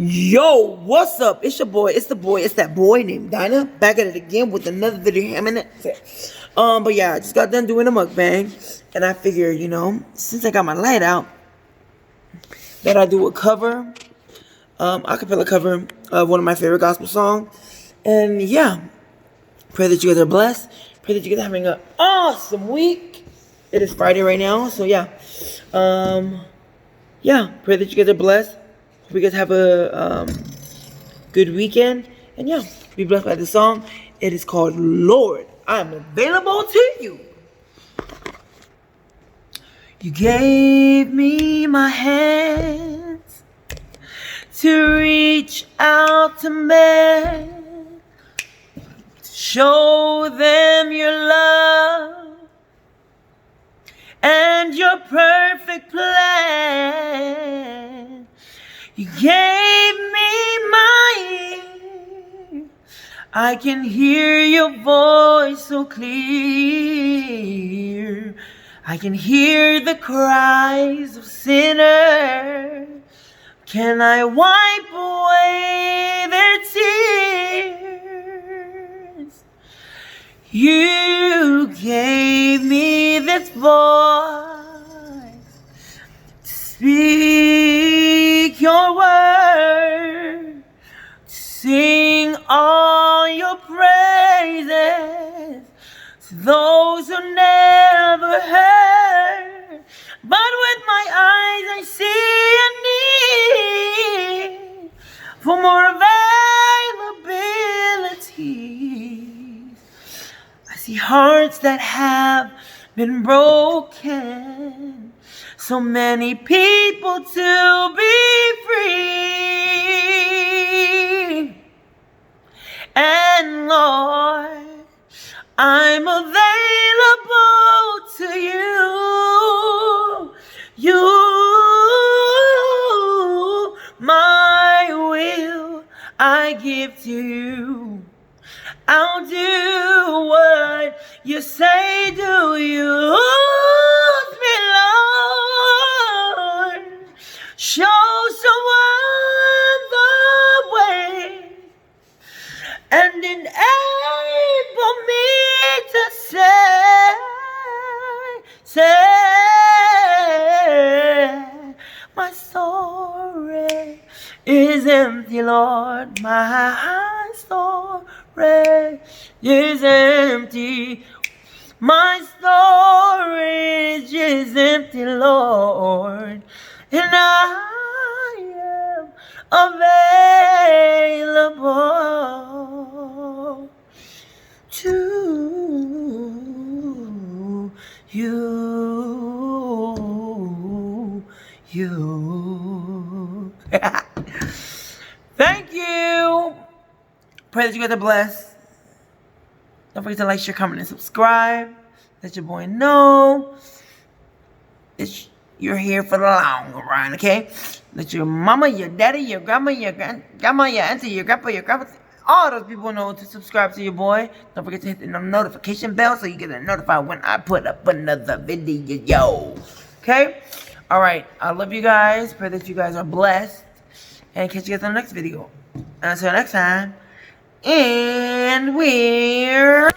Yo, what's up? It's your boy. It's that boy named Dyna. Back at it again with another video. But yeah, I just got done doing a mukbang, and I figured, since I got my light out, that I do a cover, acapella cover of one of my favorite gospel songs. And yeah, pray that you guys are blessed. Pray that you guys are having an awesome week. It is Friday right now, so yeah. Pray that you guys are blessed. Hope you guys have a good weekend. And yeah, be blessed by the song. It is called Lord, I'm Available to You. You gave me my hands to reach out to men, to show them your love and your perfect plan. You gave me my ear. I can hear your voice so clear. I can hear the cries of sinners. Can I wipe away their tears? You gave me this voice to speak your word, to sing all your praises to those who never heard. But with my eyes I see a need for more availability. I see hearts that have been broken, so many people to be free. And Lord, I'm available to you. You, my will, I give to you. I'll do what you say, do you? Use me, Lord. Show someone the way and enable me to say, my story is empty, Lord. My story is empty. My storage is empty, Lord. And I am available to you. Thank you. Pray that you guys are blessed. Don't forget to like, share, comment, and subscribe. Let your boy know you're here for the long run, okay? Let your mama, your daddy, your grandma, your grandma, your auntie, your grandpa, your grandpa, all those people know to subscribe to your boy. Don't forget to hit the notification bell so you get notified when I put up another video. Okay? Alright, I love you guys. Pray that you guys are blessed. And catch you guys on the next video. Until next time. And we're...